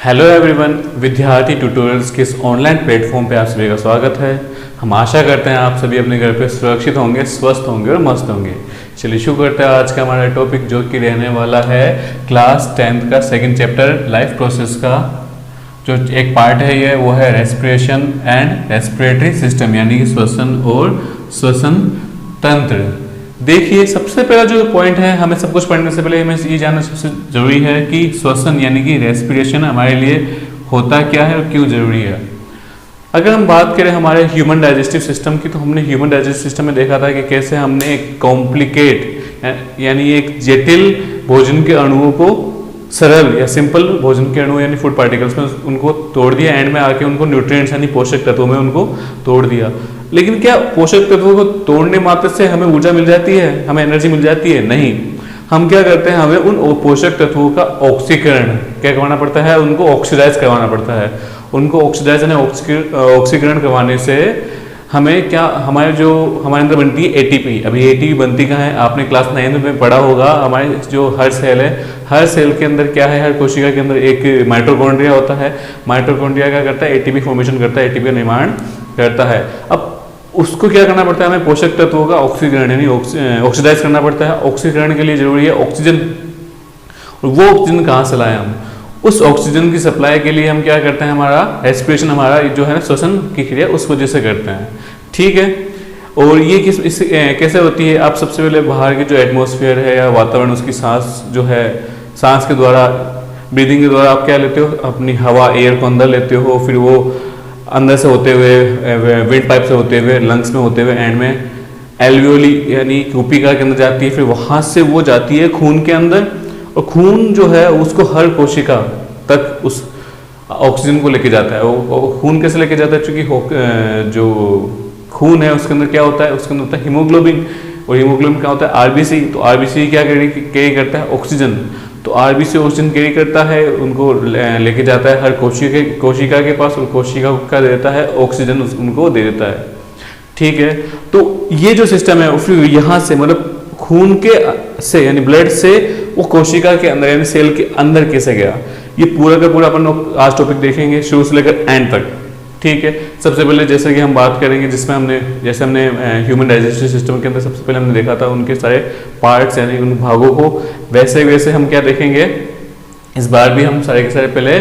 Hello everyone, विद्यार्थी tutorials के इस ऑनलाइन प्लेटफॉर्म पे आप सभी का स्वागत है। हम आशा करते हैं आप सभी अपने घर पे सुरक्षित होंगे, स्वस्थ होंगे और मस्त होंगे। चलिए शुरू करते हैं आज का हमारा टॉपिक, जो कि रहने वाला है क्लास 10th का सेकंड चैप्टर लाइफ प्रोसेस का जो एक पार्ट है ये, वो है रेस्पिरेशन एंड रेस्पिरेटरी सिस्टम, यानी कि श्वसन और श्वसन तंत्र। देखिए, सबसे पहला जो पॉइंट है, हमें सब कुछ पढ़ने से पहले हमें ये जानना सबसे जरूरी है कि श्वसन यानी कि रेस्पिरेशन हमारे लिए होता क्या है और क्यों जरूरी है। अगर हम बात करें हमारे ह्यूमन डाइजेस्टिव सिस्टम की, तो हमने ह्यूमन डाइजेस्टिव सिस्टम में देखा था कि कैसे हमने एक कॉम्प्लिकेट यानी एक जटिल भोजन के अणुओं को सरल या सिंपल भोजन के अणु यानी फूड पार्टिकल्स में उनको तोड़ दिया, एंड में आके उनको न्यूट्रिएंट्स यानी पोषक तत्वों में उनको तोड़ दिया। लेकिन क्या पोषक तत्वों को तोड़ने मात्र से हमें ऊर्जा मिल जाती है, हमें एनर्जी मिल जाती है? नहीं। हम क्या करते हैं, हमें उन पोषक तत्वों का ऑक्सीकरण क्या करवाना पड़ता है, उनको ऑक्सीडाइज करवाना पड़ता है। उनको ऑक्सीडाइज यानी ऑक्सीकरण करवाने से हमें क्या, हमारे अंदर बनती है एटीपी। अभी एटीपी बनती कहाँ है, आपने क्लास 9 में पढ़ा होगा। हमारे जो हर सेल है, हर सेल के अंदर क्या है, हर कोशिका के अंदर एक माइटोकॉन्ड्रिया होता है। माइटोकॉन्ड्रिया क्या करता है, एटीपी फॉर्मेशन करता है, एटीपी का निर्माण करता है। अब उसको क्या करना पड़ता है, हमें पोषक तत्वों का ऑक्सीकरण यानी ऑक्सीडाइज करना पड़ता है। ऑक्सीकरण के लिए जरूरी है ऑक्सीजन। वो ऑक्सीजन कहाँ से लाएं हम? उस ऑक्सीजन की सप्लाई के लिए हम क्या करते हैं, हमारा रेस्पिरेशन, हमारा जो है श्वसन की क्रिया उस वजह से करते हैं। ठीक है। और ये कैसे होती है? आप सबसे पहले बाहर की जो एटमॉस्फेयर है या वातावरण, उसकी सांस जो है, सांस के द्वारा, ब्रीदिंग के द्वारा आप क्या लेते हो, अपनी हवा, एयर को अंदर लेते हो। फिर वो अंदर से होते हुए, विंड पाइप से होते हुए, लंग्स में होते हुए, एंड में एल्वियोली यानी कूपिका के अंदर जाती है। फिर वहां से वो जाती है खून के अंदर, और खून जो है उसको हर कोशिका तक उस ऑक्सीजन को लेके जाता है। वो खून कैसे लेके जाता है? क्योंकि जो खून है उसके अंदर क्या होता है, उसके अंदर होता है हीमोग्लोबिन, और हीमोग्लोबिन क्या होता है, आरबीसी। तो आरबीसी क्या कैरी करता है, ऑक्सीजन। तो आरबीसी ऑक्सीजन कैरी करता है, उनको लेके जाता है हर कोशिका के पास, और कोशिका क्या देता है, ऑक्सीजन उनको दे देता है। ठीक है। तो ये जो सिस्टम है, फिर यहाँ से मतलब खून के से यानी ब्लड से वो कोशिका के अंदर यानी सेल के अंदर कैसे गया, ये पूरा का पूरा अपन आज टॉपिक देखेंगे शुरू से लेकर एंड तक। ठीक है। सबसे पहले जैसे कि हम बात करेंगे, जिसमें हमने ह्यूमन डाइजेस्टिव सिस्टम के अंदर सबसे पहले हमने देखा था उनके सारे पार्ट्स यानी उन भागों को, वैसे हम क्या देखेंगे इस बार भी। हम सारे के सारे पहले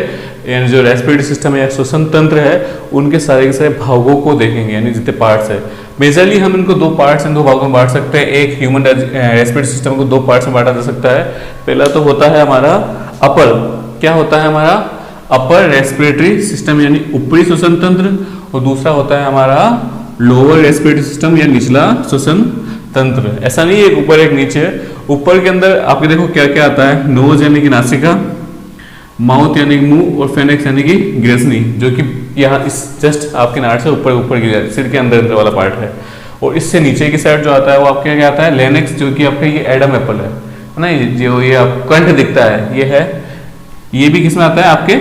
यानी जो रेस्पिरेटरी सिस्टम है या श्वसन तंत्र है, उनके सारे के सारे भागों को देखेंगे, यानी जितने पार्ट्स है। मेजरली हम इनको दो पार्ट्स दो भागों में बांट सकते हैं। एक ह्यूमन रेस्पिरेटरी सिस्टम को दो पार्ट्स में बांटा जा सकता है। पहला तो होता है हमारा अपर, क्या होता है हमारा अपर रेस्पिरेटरी सिस्टम यानी ऊपरी श्वसन तंत्र, और दूसरा होता है हमारा लोअर रेस्पिरेटरी सिस्टम या निचला श्वसन तंत्र। ऐसा नहीं है एक ऊपर एक नीचे। ऊपर के अंदर आपके देखो क्या क्या आता है, नोज यानी कि नासिका, माउथ यानी कि मुंह, और फेनेक्स यानी कि ग्रेसनी, जो कि यहाँ इस जस्ट आपके नाड़ से ऊपर की सिर के अंदर वाला पार्ट है। और इससे नीचे की साइड जो आता है वो आपके क्या आता है, लेनेक्स, जो कि आपका ये एडम एप्पल है ना, जो ये आप कंठ दिखता है, ये है, ये भी किसमें आता है आपके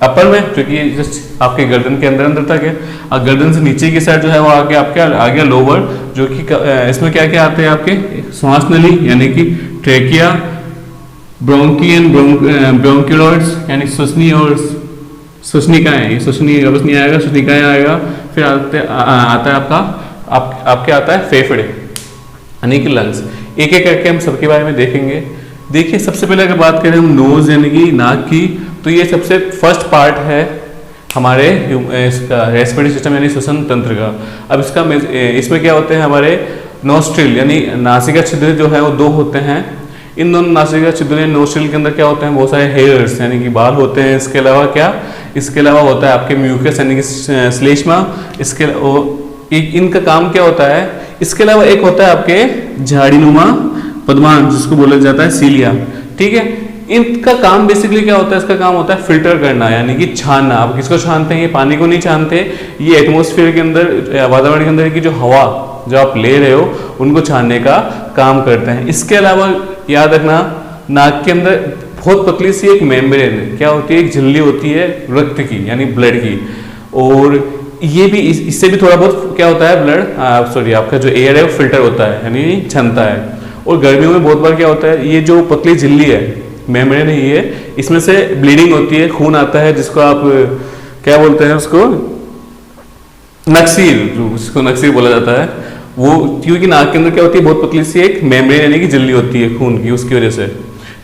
अपर में, जो कि जस्ट आपके गर्दन के अंदर तक है। और गर्दन से नीचे की साइड जो है वो आगे आपके आ गया लोअर, जो कि इसमें क्या क्या आते हैं आपके, श्वास नली यानी कि ट्रेकिया, ब्रोंकी एंड ब्रोंक्यूलॉइड्स यानी श्वसनी और श्वसनिकाएं, ये श्वसनी बस नहीं आएगा, श्वसनिकाएं आएगा। फिर आता है आपके आता है फेफड़े यानी कि लंग्स। एक एक करके हम सबके बारे में देखेंगे। देखिए, सबसे पहले अगर बात करें हम नोज यानी कि नाक की, तो ये सबसे फर्स्ट पार्ट है हमारे इसका रेस्पिरेटरी सिस्टम यानी श्वसन तंत्र का। अब इसमें क्या होते हैं, हमारे नोस्ट्रिल यानी नासिका छिद्र जो है वो दो होते हैं। इन दोनों नासिका छिद्र यानी नोस्ट्रिल के अंदर क्या होते हैं, बहुत सारे हेयर्स यानी कि बाल होते हैं। इसके अलावा होता है आपके म्यूकस यानी कि श्लेष्मा। इनका काम क्या होता है? इसके अलावा एक होता है आपके झाड़ीनुमा पद्मान, जिसको बोला जाता है सीलिया। ठीक है। इनका काम बेसिकली क्या होता है, इसका काम होता है फिल्टर करना यानी कि छानना। आप किसको छानते हैं? ये पानी को नहीं छानते, ये एटमॉस्फेयर के अंदर, वातावरण के अंदर की जो हवा जो आप ले रहे हो उनको छानने का काम करते हैं। इसके अलावा याद रखना, नाक के अंदर बहुत पतली सी एक मेम्ब्रेन क्या होती है, एक झिल्ली होती है रक्त की यानी ब्लड की। और ये भी इससे भी थोड़ा बहुत क्या होता है, ब्लड आपका जो एयर है वो फिल्टर होता है यानी छनता है। और गर्मियों में बहुत बार क्या होता है, ये जो पतली झिल्ली है मेम्ब्रेन ही है, इसमें से ब्लीडिंग होती है, खून आता है, जिसको आप क्या बोलते हैं उसको, नक्सीर, जिसको नक्सीर बोला जाता है वो, क्योंकि नाक के अंदर क्या होती है, बहुत पतली सी एक मेम्ब्रेन यानी कि झिल्ली होती है खून की, उसकी वजह से।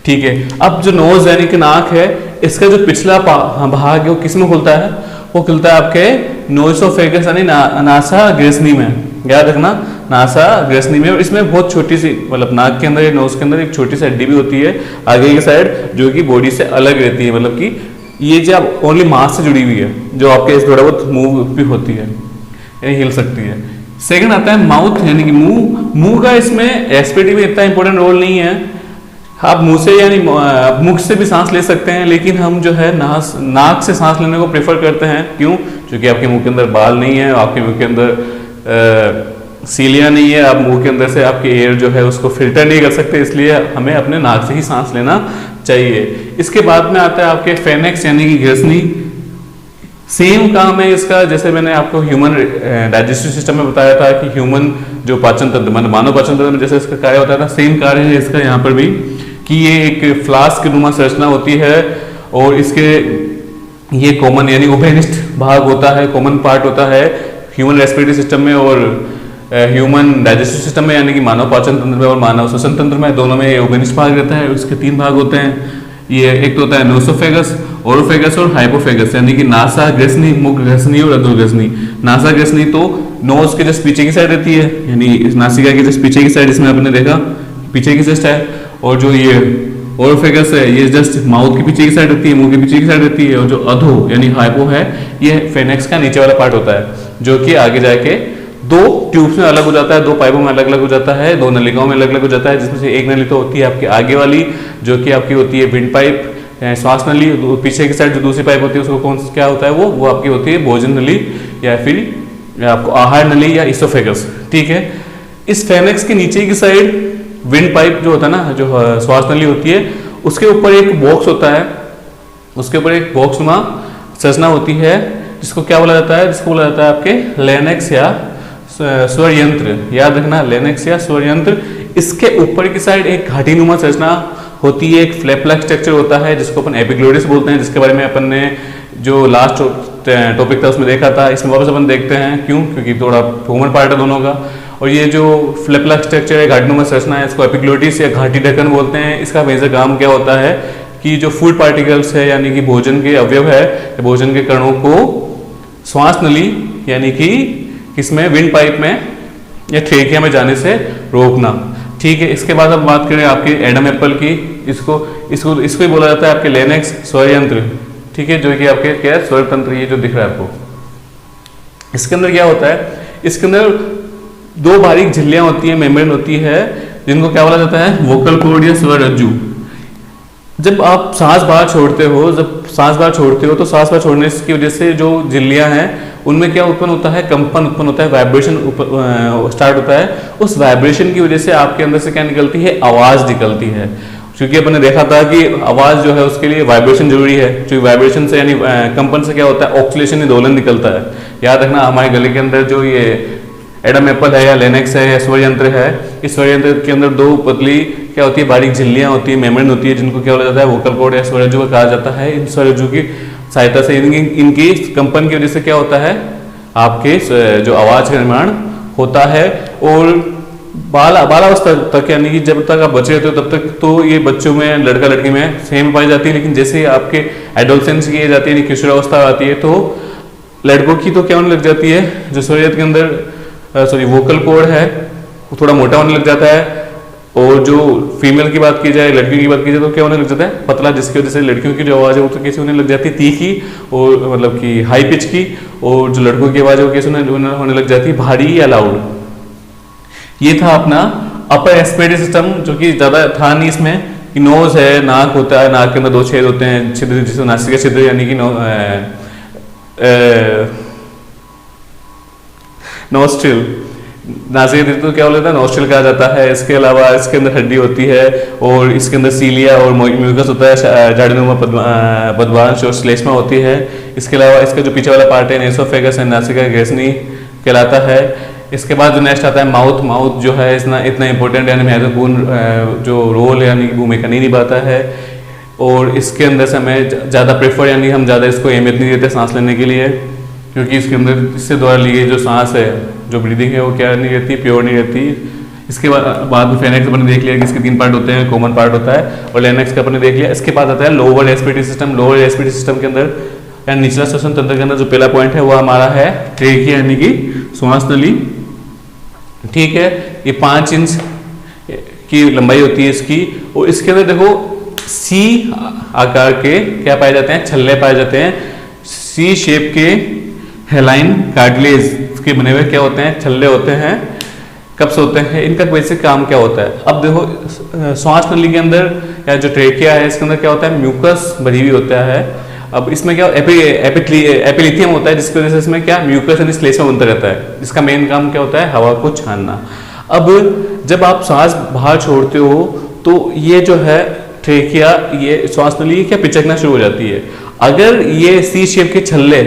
ठीक है, अब जो नोज यानी कि नाक है, इसका जो पिछला भाग है वो किस में खुलता है, वो खुलता है आपके नोसोफेगस यानी नासा ग्रेसनी में, याद रखना, नासा ग्रेसनी में। और इसमें बहुत छोटी सी, मतलब नाक के अंदर, नोज के अंदर एक छोटी सी हड्डी भी होती है आगे की साइड, जो कि बॉडी से अलग रहती है, मतलब कि ये जो ओनली मांस से जुड़ी हुई है, जो आपके थोड़ा बहुत मूव भी होती है, यानी हिल सकती है। सेकंड आता है माउथ यानी कि मुंह। मुंह का इसमें रेस्पिरेटरी में इतना इंपॉर्टेंट रोल नहीं है, आप मुंह से यानी मुख से भी सांस ले सकते हैं, लेकिन हम जो है नाक से सांस लेने को प्रेफर करते हैं। क्यों? क्योंकि आपके मुंह के अंदर बाल नहीं है, आपके मुंह के अंदर सीलियाँ नहीं है, आप मुंह के अंदर से आपके एयर जो है उसको फिल्टर नहीं कर सकते, इसलिए हमें अपने नाक से ही सांस लेना चाहिए। इसके बाद में आता है आपके फेनेक्स यानी कि ग्रेसनी। सेम काम है इसका, जैसे मैंने आपको ह्यूमन डाइजेस्टिव सिस्टम में बताया था कि ह्यूमन जो पाचन तंत्र, मतलब मानव पाचन तंत्र में जैसे इसका कार्य होता था, सेम कार्य है इसका यहाँ पर भी, कि ये एक फ्लास्क नुमा संरचना होती है और इसके ये कॉमन यानी उभयनिष्ठ भाग होता है, कॉमन पार्ट होता है ह्यूमन रेस्पिरेटरी सिस्टम में और ह्यूमन डाइजेस्टिव सिस्टम में, यानी कि मानव पाचन तंत्र में और मानव श्वसन तंत्र में, दोनों में उभयनिष्ठ भाग रहता है। उसके 3 भाग होते हैं, ये एक तो होता है नोसोफेगस, ओरोफेगस और हाइपोफेगस, यानी कि नासा ग्रेसनी, मुख ग्रेसनी और अधो ग्रेसनी। नासा ग्रेसनी तो नोज के जस्ट पीछे की साइड रहती है, यानी इस नासिका की जस्ट पीछे की साइड, इसमें आपने देखा पीछे की जस्ट है, और जो ये ओरोफेगस है ये जस्ट माउथ के पीछे की साइड रहती है, मुंह के पीछे की साइड रहती है, और जो अधो यानी हाइपो है ये फेनेक्स का नीचे वाला पार्ट होता है, जो कि आगे जाके 2 ट्यूब्स में अलग हो जाता है, 2 पाइपों में अलग अलग हो जाता है, 2 नलिकाओं में अलग अलग हो जाता है, जिसमें से एक नली तो होती है आपकी आगे वाली, जो कि आपकी होती है विंड पाइप, श्वास नली। पीछे की साइड जो दूसरी पाइप होती है उसको कौन क्या होता है, वो आपकी होती है भोजन नली या फिर आपको आहार नली या इसोफेगस। ठीक है, इस फेनेक्स के नीचे की साइड विंड पाइप जो होता है ना, जो श्वास नली होती है, उसके ऊपर एक बॉक्स होता है, उसके ऊपर एक बॉक्स नुमा संरचना होती है, जिसको क्या बोला जाता है, जिसको बोला जाता है आपके लेनेक्स या स्वर यंत्र। याद रखना, लेनेक्स या स्वर यंत्र। इसके ऊपर की साइड एक घाटी नुमा संरचना होती है, एक फ्लैप लाइक स्ट्रक्चर होता है, जिसको अपन एपिग्लोटिस बोलते हैं, जिसके बारे में अपन ने जो लास्ट टॉपिक था उसमें देखा था। इसमें वापस अपन देखते हैं, क्यों? क्योंकि थोड़ा ह्यूमन पार्ट है दोनों का। और ये जो फ्लैप लाइक स्ट्रक्चर है, घाटी नुमा संरचना है, इसको एपिग्लोटिस या घाटी ढक्कन बोलते हैं। इसका मेजर काम क्या होता है कि जो फूड पार्टिकल्स है, यानी कि भोजन के अवयव है, भोजन के कणों को श्वास नली यानी कि किसमें, विंड पाइप में या ट्रेकिया में जाने से रोकना। ठीक है, इसके बाद अब बात करें आपके एडम एप्पल की। इसको ही बोला जाता है आपके लेनेक्स स्वर यंत्र। ठीक है, जो कि आपके क्या है, स्वर तंत्र, ये जो दिख रहा है आपको। इसके अंदर क्या होता है, इसके अंदर 2 बारीक झिल्लियां होती है, मेम्ब्रेन होती है, जिनको क्या बोला जाता है, वोकल कॉर्ड या स्वर रज्जु। जब आप सांस बाहर छोड़ते हो, तो सांस बाहर छोड़ने की वजह से जो झिल्लियां हैं उनमें क्या उत्पन्न होता है, कंपन उत्पन्न होता है, वाइब्रेशन स्टार्ट होता है। उस वाइब्रेशन की वजह से आपके अंदर से क्या निकलती है, आवाज निकलती है। क्योंकि अपन ने देखा था कि आवाज जो है उसके लिए वाइब्रेशन जरूरी है, क्योंकि वाइब्रेशन से यानी कंपन से क्या होता है, ऑक्सीलेशन या दोलन निकलता है। याद रखना, हमारे गले के अंदर जो ये एडम एप्पल है या लेनेक्स है या स्वर यंत्र है, इस स्वर यंत्र के अंदर 2 पतली क्या होती है, बारीक झिल्लियां होती है, मेम्ब्रेन होती है, जिनको क्या बोला जाता है, वोकल कॉर्ड या स्वर रज्जु कहा जाता है। इन स्वर रज्जु की सहायता से इनकी कंपन की वजह से क्या होता है, आपके जो आवाज का निर्माण होता है। और बालावस्था तक, यानी कि जब तक आप बचे रहते हो तब तक तो ये बच्चों में, लड़का लड़की में सेम पाई जाती है, लेकिन जैसे आपके एडोलसेंस की एज आती है, किशोरावस्था आती है, तो लड़कों की तो क्या होने लग जाती है, जो शरीर के अंदर वोकल कॉर्ड है वो थोड़ा मोटा होने लग जाता है। और जो फीमेल की बात की जाए, लड़कियों की बात की जाए, तो क्या होने लग जाता है, पतला, जिसकी वजह से लड़कियों की जो आवाज़ है वो तो कैसे होने लग जाती है, तीखी और मतलब कि हाई पिच की, और जो लड़कों की आवाज़ है वो कैसे होने लग जाती है, भारी या लाउड। ये था अपना अपर रेस्पिरेटरी सिस्टम, जो कि ज़्यादा था नहीं इसमें, कि नोज है, नाक होता है, नाक के अंदर 2 छेद होते हैं, छिद्र, जिसे नासिका छिद्र यानी कि नोस्ट्रिल, नासिका तो क्या बोला जाता है, नोस्ट्रिल कहा जाता है। इसके अलावा इसके अंदर हड्डी होती है और इसके अंदर सीलिया और म्यूकस होता है, जाड़ीनुमा पदवांश और श्लेष्मा होती है। इसके अलावा इसका जो पीछे वाला पार्ट है, नेसोफेगस है, नासिका ग्रेसनी कहलाता है। इसके बाद जो नेक्स्ट आता है माउथ जो है इतना इंपॉर्टेंट यानी महत्वपूर्ण जो रोल यानी भूमिका नहीं निभाता है। और इसके अंदर से हमें ज़्यादा प्रेफर यानी हम ज़्यादा इसको अहमियत नहीं देते सांस लेने के लिए, क्योंकि इसके अंदर इससे द्वारा ली गई जो सांस है, जो ब्रीदिंग है, वो क्या नहीं रहती, प्योर नहीं रहती। इसके बाद में फेनेक्स अपने देख लिया कि इसके 3 पार्ट होते हैं, कॉमन पार्ट होता है, और लेनेक्स का अपने देख लिया। इसके बाद आता है lower respiratory system. Lower respiratory system के अंदर या निचला श्वसन तंत्र के अंदर जो पहला पॉइंट है वो हमारा है ट्रेकिया यानी कि श्वास नली। ठीक है, ये 5 इंच की लंबाई होती है इसकी, और इसके अंदर देखो सी आकार के क्या पाए जाते हैं, छल्ले पाए जाते हैं। सी शेप के हेलाइन कार्टिलेज के बने हुए क्या होते हैं, छल्ले होते हैं, कप्स होते हैं। इनका बेसिक काम क्या होता है, अब देखो श्वास नली के अंदर या जो ट्रेकिया है इसके अंदर क्या होता है, म्यूकस भरी हुई होता है। अब इसमें क्या एपिलिथियम होता है, जिसकी वजह से इसमें क्या म्यूकस यानी श्लेष्मा बनता रहता है, जिसका मेन काम क्या होता है, हवा को छानना। अब जब आप सांस बाहर छोड़ते हो तो ये जो है ट्रेकिया, ये श्वास नली क्या पिचकना शुरू हो जाती है। अगर ये सी शेप के छल्ले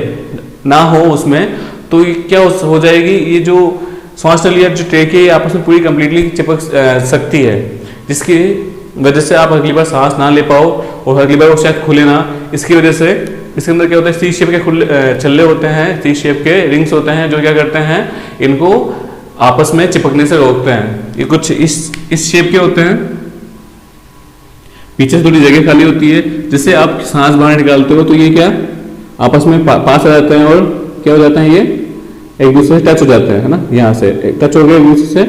ना हो उसमें तो क्या हो जाएगी, ये जो श्वास नली जो ट्रेकिया आपस में पूरी कंप्लीटली चिपक सकती है, जिसकी वजह से आप अगली बार सांस ना ले पाओ और अगली बार वो शायद खुले ना। इसकी वजह से इसके अंदर क्या होता है, सी शेप के छल्ले होते हैं, सी शेप के रिंग्स होते हैं, जो क्या करते हैं, इनको आपस में चिपकने से रोकते हैं। ये कुछ इस शेप के होते हैं, पीछे से थोड़ी जगह खाली होती है, जिससे आप सांस बाहर निकालते हो तो ये क्या आपस में पास आ जाते हैं और क्या हो जाता है, ये एक दूसरे से टच हो जाते हैं, है ना, यहाँ से टच हो गए एक दूसरे से।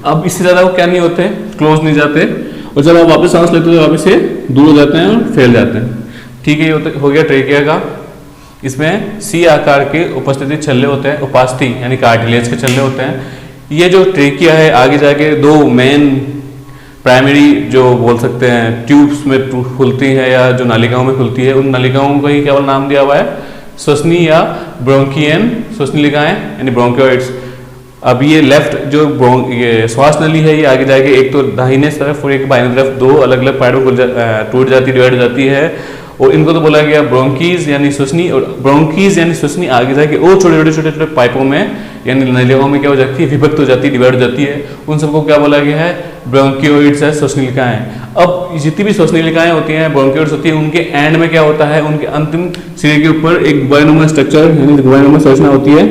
अब इससे ज्यादा वो क्या नहीं होते, क्लोज नहीं जाते, और जब आप वापस सांस लेते हो तो वापस से दूर हो जाते हैं और फैल जाते हैं। ठीक है, ये हो गया ट्रेकिया का। इसमें सी आकार के उपस्थिति छल्ले होते हैं, उपास्थि यानी कार्टिलेज के छल्ले होते हैं। ये जो ट्रेकिया है आगे जाके 2 मेन प्राइमरी जो बोल सकते हैं ट्यूब्स में खुलती है या जो नालिकाओं में खुलती है, उन नालिकाओं को ही केवल नाम दिया हुआ है श्वसनी या ब्रोंकियन श्वसनलिकाएं यानी ब्रोंकियोइड्स। अब ये लेफ्ट जो ये श्वास नली है, ये आगे जाके एक तो दाहिने तरफ और एक बाईं तरफ 2 अलग अलग पार्टों को टूट जाती, डिवाइड हो जाती है, और इनको तो बोला गया ब्रोंकीज यानी श्वसनी, और ब्रोंकीज यानी श्वसनी आगे जाके और छोटे छोटे पाइपों में यानी नलिकाओं में क्या हो जाती है, विभक्त हो जाती है, डिवाइड हो जाती है। उन सबको क्या बोला गया है, ब्रोंकियोइड्स है, श्वसनलिकाएं। अब जितनी भी श्वसनलिकाएं होती हैं, ब्रोंकियोइड्स होती है, उनके एंड में क्या होता है, उनके अंतिम सिरे के ऊपर एक गुबानुमा स्ट्रक्चर यानी गुबानुमा संरचना होती है,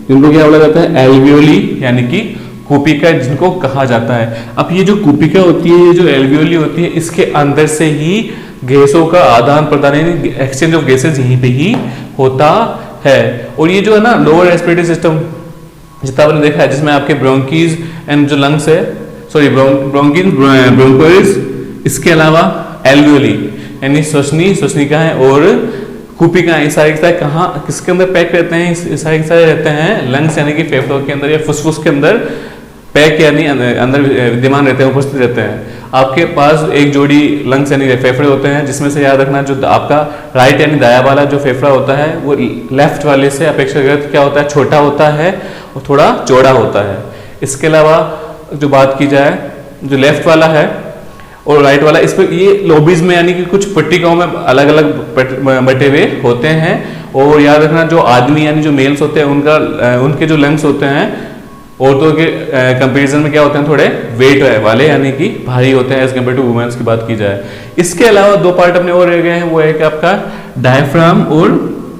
जिनको क्या बोला जाता है, एल्वियोली यानी कि कूपिका जिनको कहा जाता है। अब ये जो कूपिका होती है, ये जो एल्वियोली होती है, इसके अंदर से ही गैसों का आदान प्रदान यानी एक्सचेंज ऑफ गैसेज यहीं पे ही होता है। और ये जो है ना लोअर रेस्पिरेटरी सिस्टम जितना आपने देखा है, जिसमें आपके ब्रोंकीज एंड जो लंग्स है, सॉरी ब्रोंकीज ब्रोंकोइड्स, इसके अलावा एल्वियोली यानी श्वसनी श्वसनिकाएं और कूपिकाएं, ये सारे के सारे कहाँ किसके अंदर पैक रहते हैं, इस सारे के सारे रहते हैं लंग्स यानी कि फेफड़ों के अंदर या फुसफुस के अंदर पैक यानी अंदर विद्यमान रहते हैं, उपस्थित रहते हैं। आपके पास एक जोड़ी लंग्स यानी फेफड़े होते हैं, जिसमें से याद रखना जो आपका राइट यानी दायां वाला जो फेफड़ा होता है वो लेफ्ट वाले से अपेक्षाकृत क्या होता है, छोटा होता है और थोड़ा चौड़ा होता है। इसके अलावा जो बात की जाए जो लेफ्ट वाला है और राइट वाला, इस पर ये लोबीज में यानी कि कुछ पट्टिकाओं में अलग अलग बटे हुए होते हैं। और याद रखना जो आदमी यानी जो मेल्स होते हैं उनके जो लंग्स होते हैं औरतों के कंपैरिजन में क्या होते हैं, थोड़े वेट वाले यानी कि भारी होते हैं एज कम्पेयर टू वुमेन्स की बात की जाए। इसके अलावा 2 पार्ट अपने और रह गए हैं, वो है कि आपका डायफ्राम और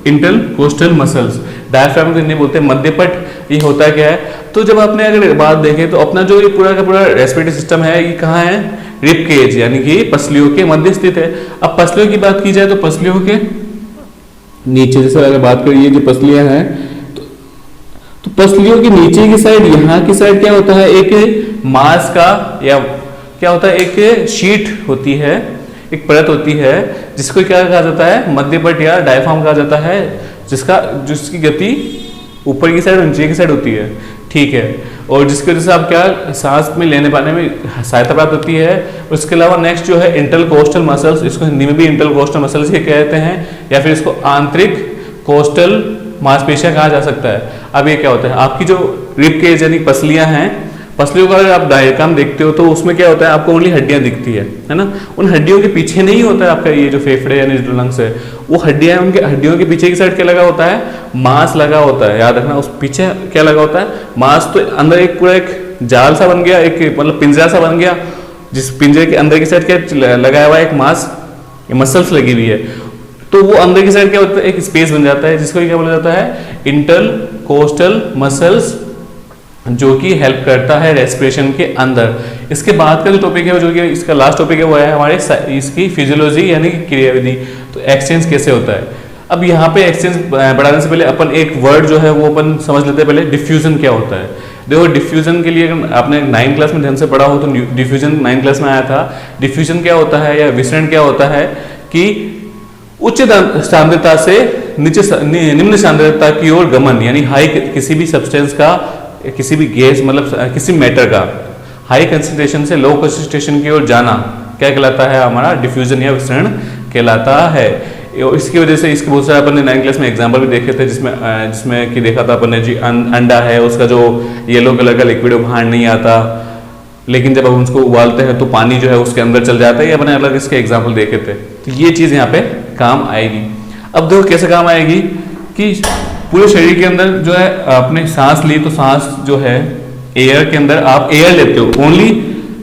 इंटरकोस्टल मसल्स। डायफ्राम को नहीं बोलते मध्यपट, ये होता क्या है, तो जब आपने अगर बात देखें तो अपना जो ये पूरा का पूरा रेस्पिरेटरी सिस्टम है ये कहाँ है, रिब केज यानी कि पसलियों के मध्य स्थित है। अब पसलियों की बात की जाए तो पसलियों के नीचे जैसे अगर बात करिए जो पसलियां हैं तो पसलियों के नीचे की साइड, यहाँ की साइड क्या होता है, एक मांस का या क्या होता है, एक शीट होती है, एक परत होती है, जिसको क्या कहा जाता है, मध्यपट या डायफ्राम कहा जाता है, जिसकी गति ऊपर की साइड और नीचे की साइड होती है। ठीक है, और जिसकी वजह से आप क्या सांस में लेने पाने में सहायता प्राप्त होती है। उसके अलावा नेक्स्ट जो है इंटरकोस्टल मसल्स, इसको हिंदी में भी इंटरकोस्टल मसल्स ही कहते हैं, या फिर इसको आंतरिक कोस्टल मांसपेशियां कहा जा सकता है। अब ये क्या होता है, आपकी जो रिब केज यानी पसलियां हैं, पसलियों का अगर आप डायग्राम देखते हो तो उसमें क्या होता है, आपको ओनली हड्डियां दिखती है ना। उन हड्डियों के पीछे नहीं होता है आपका ये जो फेफड़े यानी जो लंग्स है, वो हड्डियां, उनके हड्डियों के पीछे की साइड क्या लगा होता है, मांस लगा होता है। याद रखना उस पीछे क्या लगा होता है, मांस। तो अंदर एक पूरा एक जाल सा बन गया, एक मतलब पिंजरा सा बन गया, जिस पिंजरे के अंदर की साइड क्या लगाया हुआ है, एक मांस ये मसल्स लगी हुई है, तो वो अंदर की साइड क्या होता है, एक स्पेस बन जाता है जिसको क्या बोला जाता है, इंटरकोस्टल मसल्स, जो कि हेल्प करता है रेस्पिरेशन के अंदर। इसके बाद का जो टॉपिक है, जो कि इसका लास्ट टॉपिक है, वो है हमारे इसकी फिजियोलॉजी यानी कि क्रियाविधि। तो एक्सचेंज कैसे होता है, अब यहाँ पे एक्सचेंज बढ़ाने से पहले अपन एक वर्ड जो है वो अपन समझ लेते हैं पहले, डिफ्यूजन क्या होता है। देखो डिफ्यूजन के लिए अगर आपने 9th क्लास में ध्यान से पढ़ा हो तो डिफ्यूजन 9th क्लास में आया था। डिफ्यूजन क्या होता है या विसरण क्या होता है कि उच्च सांद्रता से निम्न सांद्रता की ओर गमन, यानी हाई किसी भी सब्सटेंस का, किसी भी गैस मतलब किसी मैटर का हाई कंसंट्रेशन से लो कंसंट्रेशन की ओर जाना क्या कहलाता है, हमारा डिफ्यूजन या विसरण कहलाता है। इसकी वजह से इसके बहुत सारे अपन ने 9th क्लास में एग्जाम्पल भी देखे थे, जिसमें कि देखा था अपन ने जी अंडा है, उसका जो येलो कलर का लिक्विड बाहर नहीं आता, लेकिन जब हम उसको उबालते हैं तो पानी जो है उसके अंदर चल जाता है। ये अपने अलग इसके एग्जाम्पल देखे थे, तो ये चीज यहाँ पे काम आएगी। अब देखो कैसे काम आएगी कि पूरे शरीर के अंदर जो है आपने सांस ली, तो सांस जो है एयर के अंदर आप एयर लेते हो, ओनली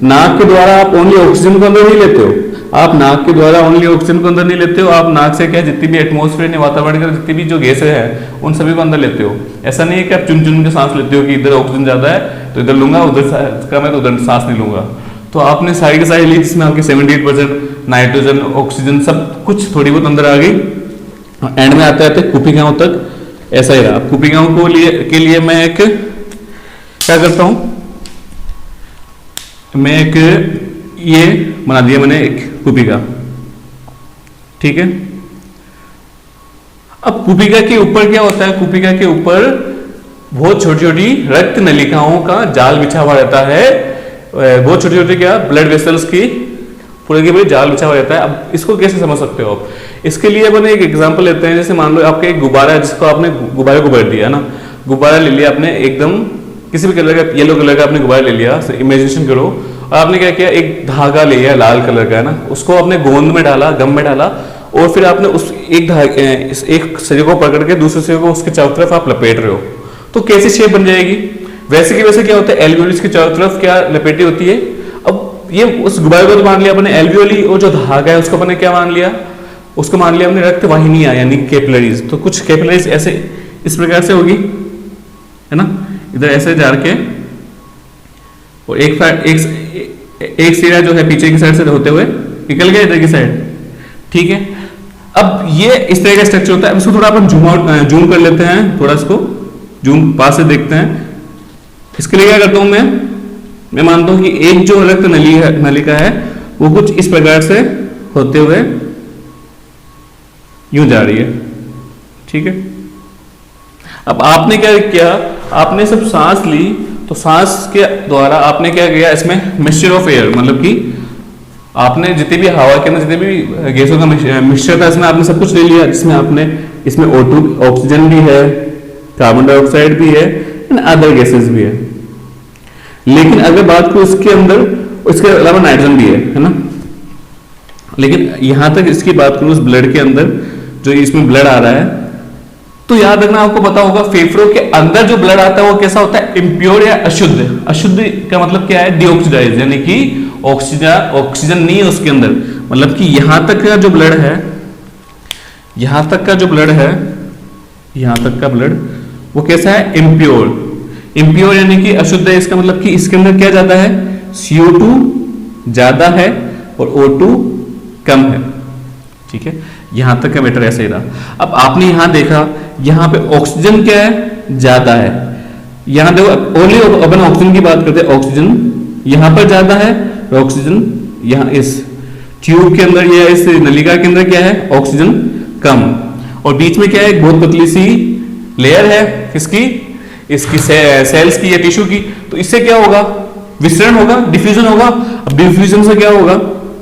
नाक के द्वारा आप ओनली ऑक्सीजन को अंदर नहीं लेते हो, आप नाक के द्वारा ओनली ऑक्सीजन को अंदर नहीं लेते हो, आप नाक से क्या जितनी भी एटमॉस्फेयर वातावरण के जितनी भी जो गैसें हैं उन सभी को अंदर लेते हो। ऐसा नहीं है कि आप चुन चुन के सांस लेते हो कि इधर ऑक्सीजन ज्यादा है तो इधर लूंगा, उधर कम है तो उधर सांस नहीं लूंगा। तो आपने सारी की सारी ली, जिसमें आपके 78% नाइट्रोजन ऑक्सीजन सब कुछ थोड़ी बहुत अंदर आ गई। एंड में आते आते कुपिकाओं तक ऐसा ही रहा। कुपिकाओं के लिए मैं एक क्या करता हूं, मैं एक ये बना दिया मैंने एक कुपिका, ठीक है। अब कुपिका के ऊपर क्या होता है, कुपिका के ऊपर बहुत छोटी छोटी रक्त नलिकाओं का जाल बिछा हुआ रहता है, बहुत छोटी छोटी क्या ब्लड वेसल्स की पूरे के पूरे जाल बिछा हुआ रहता है। अब इसको कैसे समझ सकते हो आप, इसके लिए अपन एक एग्जांपल लेते हैं। जैसे मान लो आपका एक गुब्बारा है, जिसको आपने गुब्बारे को भर दिया ना, गुब्बारा ले लिया आपने, एकदम किसी भी कलर का, येलो कलर का आपने गुब्बारा ले लिया, इमेजिनेशन करो, और आपने क्या किया, एक धागा ले लिया लाल कलर का है ना, उसको आपने गोंद में डाला, गम में डाला, और फिर आपने उस एक सिरे को पकड़ के दूसरे सिरे को उसके चारों तरफ आप लपेट रहे हो, तो कैसी शेप बन जाएगी। वैसे की वैसे क्या होता है, एल्वियोलिस के चारों तरफ क्या लपेटी होती है। अब ये उस गुब्बारे को तो मान लिया अपने एल्वियोली, और जो धागा है उसको अपने क्या मान लिया, उसको मान लिया हमने रक्त वाहिनियां यानी कैपिलरीज। तो कुछ कैपिलरीज ऐसे इस प्रकार से होगी, है ना, इधर ऐसे जा के, और एक सिरा जो है पीछे की साइड से होते हुए निकल गया इधर की साइड, ठीक है। अब ये इस तरह का स्ट्रक्चर होता है। अब इसको थोड़ा अपन जूम कर लेते हैं, थोड़ा इसको जूम पास से देखते हैं। इसके लिए क्या करता हूं मैं मानता हूं कि एक जो रक्त नलिका है वो कुछ इस प्रकार से होते हुए यूं जा रही है, ठीक है। अब आपने क्या किया, आपने सब सांस ली, तो सांस के द्वारा आपने क्या किया, इसमें मिक्सचर ऑफ एयर, मतलब कि आपने जितनी भी हवा के अंदर जितने भी गैसों का मिक्सचर था, इसमें आपने सब कुछ ले लिया, जिसमें आपने इसमें O2 ऑक्सीजन भी है, कार्बन डाइऑक्साइड भी है, अदर गैसेस भी है। लेकिन अगर बात करो इसके अंदर, इसके अलावा नाइट्रोजन भी है ना। लेकिन यहां तक इसकी बात करूं, उस ब्लड के अंदर जो इसमें ब्लड आ रहा है, तो याद रखना, आपको पता होगा फेफड़ों के अंदर जो ब्लड आता है वो कैसा होता है, इम्प्योर या अशुद्ध। अशुद्ध का मतलब क्या है, डीऑक्सीडाइज, यानी कि ऑक्सीजन नहीं है उसके अंदर। मतलब कि यहां तक का जो ब्लड है, यहां तक का जो ब्लड है, यहां तक का ब्लड वो कैसा है, इम्प्योर। इम्प्योर यानी कि अशुद्ध है। इसका मतलब कि इसके अंदर क्या ज्यादा है, CO2 ज्यादा है और O2 कम है, ठीक है। यहां तक का मैटर ऐसे ही रहा। अब आपने यहां देखा, यहां पे ऑक्सीजन क्या है, ज्यादा है। यहां देखो, ओनली अपन ऑक्सीजन की बात करते हैं, ऑक्सीजन यहां पर ज्यादा है, ऑक्सीजन यहां इस ट्यूब के अंदर या इस नलिका के अंदर क्या है, ऑक्सीजन कम। और बीच में क्या है, एक बहुत पतली सी लेयर है किसकी, इसकी सेल्स की या टिश्यू की। तो इससे क्या होगा, विसरण होगा, डिफ्यूजन होगा। अब डिफ्यूजन से क्या होगा,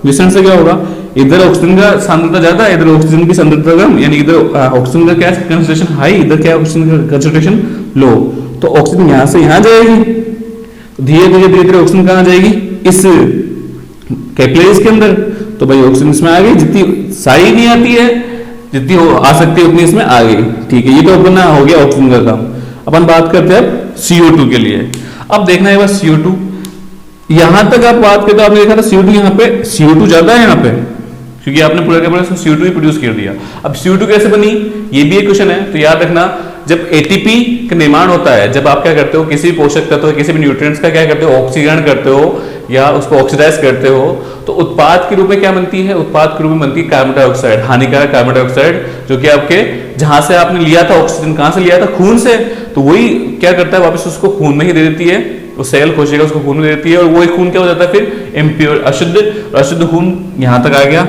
विसरण से क्या होगा, इधर ऑक्सीजन का सांद्रता ज्यादा, इधर ऑक्सीजन की सांद्रता कम, यानी इधर ऑक्सीजन का क्या कंसंट्रेशन हाई, इधर क्या ऑक्सीजन का कंसंट्रेशन लो। तो ऑक्सीजन यहां से यहां जाएगी, धीरे धीरे ऑक्सीजन कहां जाएगी, इस कैपिलरीज के अंदर। तो भाई ऑक्सीजन इसमें आ गई, जितनी सारी नहीं आती है, जितनी आ सकती है उतनी इसमें आ गई, ठीक है। ये तो अपना हो गया ऑक्सीजन का काम। अपन बात करते हैं CO2 के लिए। अब देखना है बस CO2, यहां तक आप बात करते हो, आपने देखा था CO2 यहाँ पे, CO2 ज्यादा है यहाँ पे, क्योंकि आपने पूरा का पूरा CO2 ही प्रोड्यूस कर दिया। अब CO2 कैसे बनी, ये भी एक क्वेश्चन है। तो याद रखना, जब ATP का निर्माण होता है, जब आप क्या करते हो, किसी भी पोषक तत्व, किसी भी न्यूट्रिएंट्स का क्या करते हो, ऑक्सीकरण करते हो या उसको ऑक्सीडाइज करते हो, तो उत्पाद के रूप में क्या बनती है, उत्पाद के रूप में बनती है कार्बन डाइऑक्साइड, हानिकारक कार्बन डाइऑक्साइड, जो कि आपके जहां से आपने लिया था ऑक्सीजन, कहां से लिया था, खून से, तो वही क्या करता है, वापस उसको खून में ही दे देती है, वो सेल कोशिका उसको खून में दे देती है, और वही खून क्या हो जाता है फिर इम्प्योर, अशुद्ध खून यहां तक आ गया।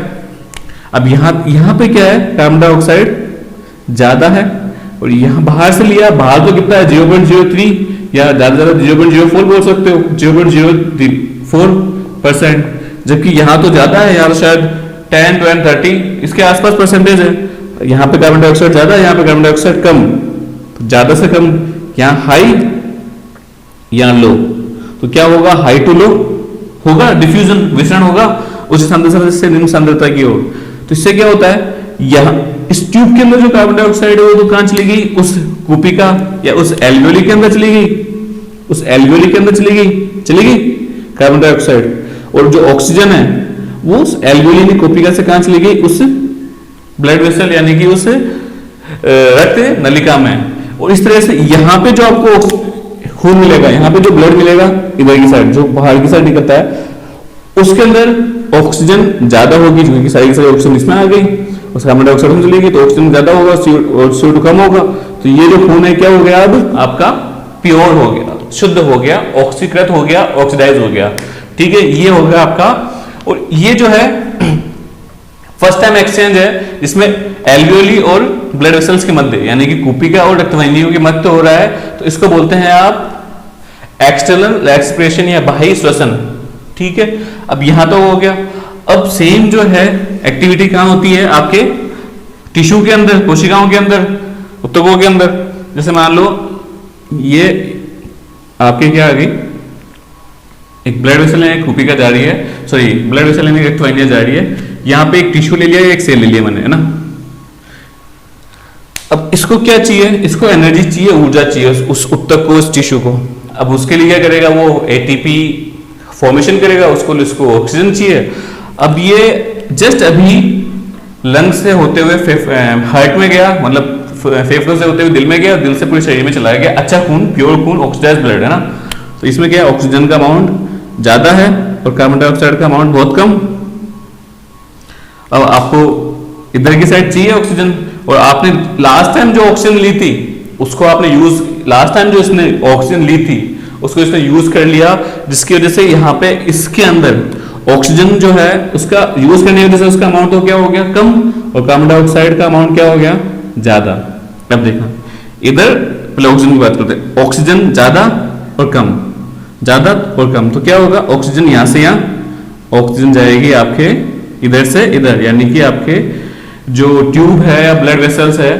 अब यहां पे क्या है, कार्बन डाइऑक्साइड ज्यादा है, और यहां बाहर से लिया, बाहर तो कितना है 0.03 या ज्यादा 0.04 बोल सकते हो, 0.04%, जबकि यहां तो ज्यादा है, यार शायद 10, 20, 30 इसके आसपास परसेंटेज है। यहां पे कार्बन डाइऑक्साइड ज्यादा, यहां पे कार्बन डाइऑक्साइड कम, तो ज्यादा से कम, यहां हाई यहां लो, तो क्या होगा, हाई टू लो होगा, डिफ्यूजन विसरण होगा उच्च सांद्रता से निम्न सांद्रता की ओर। तो इससे क्या होता है, यहां इस ट्यूब के अंदर जो कार्बन डाइऑक्साइड है वो तो कहां चली गई, उस कुपिका या उस एल्वियोली के अंदर चली गई, उस एल्वियोली के अंदर चली गई कार्बन डाइऑक्साइड, और जो ऑक्सीजन है वो उस एल्वियोली कुपिका से कहां चली गई, उस ब्लड वेसल यानी कि उस रक्त नलिका में। और इस तरह से यहां पे जो आपको खून मिलेगा, यहां पे जो ब्लड मिलेगा इधर की साइड, जो बाहर की साइड निकलता है, उसके अंदर ऑक्सीजन ज्यादा होगी, क्योंकि सारी की सारी ऑक्सीजन इसमें आ गई, उस कार्बन डाइऑक्साइड में चलेगी तो ऑक्सीजन ज्यादा होगा और CO2 कम होगा। तो ये जो खून है क्या हो गया, अब आपका प्योर हो गया, शुद्ध हो गया, ऑक्सीकृत हो गया, ऑक्सीडाइज हो गया। ठीक है, ये हो गया आपका। और ये जो है फर्स्ट टाइम एक्सचेंज है जिसमें एल्वियोली और ब्लड वेसल्स के मध्य, यानी कि कुपिका और रक्तवाहिनियों के मध्य हो रहा है, तो इसको बोलते हैं आप एक्सटर्नल एक्सप्रेशन या बाह्य श्वसन। ठीक है, अब यहां तो हो गया। अब सेम जो है एक्टिविटी कहां होती है, आपके टिश्यू के अंदर, कोशिकाओं के अंदर, ऊतकों के अंदर। जैसे मान लो ये आपके क्या आ गई, एक ब्लड वेसल है, एक कुपिका जा रही है, सॉरी ब्लड वेसल यानी रक्तवाहिनियां जा रही है, यहां पे एक टिश्यू ले लिया, एक सेल ले लिया मैंने, है ना। अब इसको क्या चाहिए, इसको एनर्जी चाहिए, ऊर्जा चाहिए उस ऊतक को, उस टिश्यू को। अब उसके लिए क्या करेगा, वो ATP फॉर्मेशन करेगा, उसको ऑक्सीजन चाहिए। अब ये जस्ट अभी लंग से होते हुए हार्ट में गया, मतलब फेफड़ों से होते हुए दिल में गया, दिल से पूरे शरीर में चलाया गया, अच्छा खून, प्योर खून, ऑक्सीडाइज्ड ब्लड, है ना। तो इसमें क्या है, ऑक्सीजन का अमाउंट ज्यादा है और कार्बन डाइऑक्साइड का अमाउंट बहुत कम। अब आपको इधर की साइड चाहिए ऑक्सीजन, और आपने लास्ट टाइम जो ऑक्सीजन ली थी उसको आपने यूज, लास्ट टाइम जो इसने ऑक्सीजन ली थी उसको इसने यूज कर लिया, जिसकी वजह से यहाँ पे इसके अंदर ऑक्सीजन जो है उसका यूज करने की वजह से उसका अमाउंट तो क्या हो गया, कम, और कार्बन डाइऑक्साइड का अमाउंट क्या हो गया, ज्यादा। अब देखना, इधर पहले ऑक्सीजन की बात करते हैं, ऑक्सीजन ज्यादा और कम, ज्यादा और कम, तो क्या होगा, ऑक्सीजन यहां से यहां, ऑक्सीजन जाएगी आपके इधर से इधर, यानी कि आपके जो ट्यूब है या ब्लड वेसल्स है,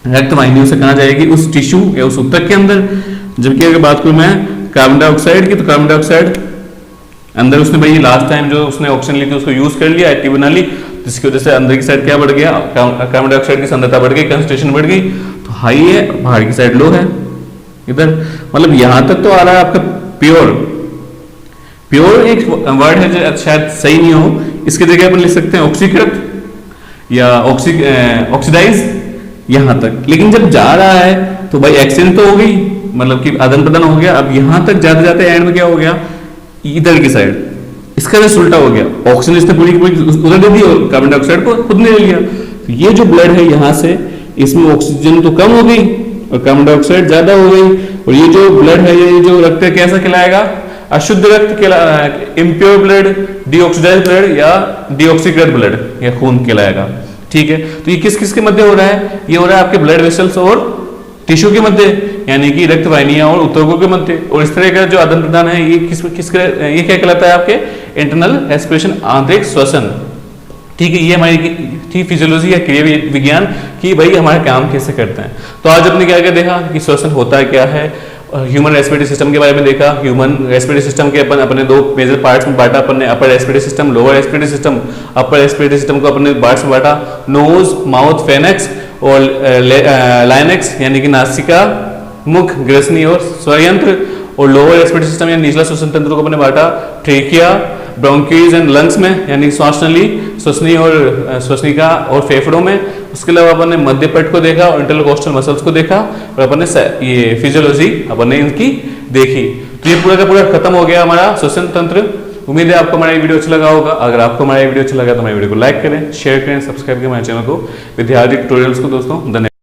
रक्तवाहिनियों से कहां जाएगी, उस टिश्यू या उस ऊतक के अंदर। जबकि अगर बात करूं मैं कार्बन डाइऑक्साइड की, तो कार्बन डाइऑक्साइड अंदर उसने भाई लास्ट टाइम जो उसने ऑक्सीजन ली थी उसको यूज कर लिया, एक्टिव बना ली, जिसकी वजह से अंदर की साइड क्या बढ़ गया, कार्बन डाइऑक्साइड की सांद्रता बढ़ गई, कंसंट्रेशन बढ़ गई, तो हाई है, बाहर की साइड लो है इधर। मतलब यहां तक तो आ रहा है आपका प्योर। प्योर एक वर्ड है जो शायद सही नहीं हो, इसकी जगह अपन लिख सकते हैं ऑक्सीकृत या ऑक्सीडाइज, यहां तक। लेकिन जब जा रहा है तो भाई एक्सचेंज तो हो गई, मतलब कि आदान प्रदान हो गया। अब यहां तक जाते जाते एंड में क्या हो गया, इधर की साइड इसका भी उल्टा हो गया, ऑक्सीजन इसने पूरी उधर दे दी और कार्बन डाइऑक्साइड को खुद ने ले लिया। तो ये जो ब्लड है यहां से, इसमें ऑक्सीजन तो कम हो गई और कार्बन डाइऑक्साइड ज्यादा हो गई, और ये जो ब्लड है, ये जो रक्त है कैसा कहलाएगा, अशुद्ध रक्त कहलाएगा, इम्प्योर ब्लड, डीऑक्सीडाइज्ड ब्लड या डीऑक्सीकृत ब्लड या खून कहलाएगा। ठीक है, तो ये किस किस के मध्य हो रहा है, ये हो रहा है आपके ब्लड वेसल्स और टिश्यू के मध्य, यानी कि रक्त वाहिनियां और ऊतकों के मध्य। और इस तरह का जो आदान प्रदान है ये ये क्या कहलाता है, आपके इंटरनल रेस्पिरेशन, आंतरिक श्वसन। ठीक है, ये हमारी थी फिजियोलॉजी या क्रिया विज्ञान कि भाई हमारे काम कैसे करते हैं। तो आज अपने क्या क्या देखा कि श्वसन होता है क्या है, ह्यूमन रेस्पिरेटरी सिस्टम के बारे में देखा। ह्यूमन रेस्पिरेटरी सिस्टम के अपने दो मेजर पार्ट्स में बांटा अपन ने, upper respiratory system, lower respiratory system. Upper respiratory system को अपने पार्ट्स में बांटा, नोज, माउथ, फेनेक्स और लाइनेक्स यानी कि नासिका, मुख, ग्रसनी और स्वरयंत्र। और लोअर रेस्पिरेटरी सिस्टम या निचला श्वसन तंत्र को अपने बांटा, ट्रेकिया, ब्रोंकीज एंड लंग्स में यानी श्वास नली, श्वसनिका और फेफड़ों में। उसके अलावा अपन ने मध्य पेट को देखा और इंटरकोस्टल मसल्स को देखा और अपन ने ये फिजियोलॉजी अपन ने इनकी देखी। तो ये पूरा का पूरा खत्म हो गया हमारा श्वसन तंत्र। उम्मीद है आपको हमारा ये वीडियो अच्छा लगा होगा। अगर आपको हमारा ये वीडियो अच्छा लगा तो हमारे वीडियो को लाइक करें, शेयर करें, सब्सक्राइब करें हमारे चैनल को विद्यार्थी ट्यूटोरियल्स को। दोस्तों धन्यवाद।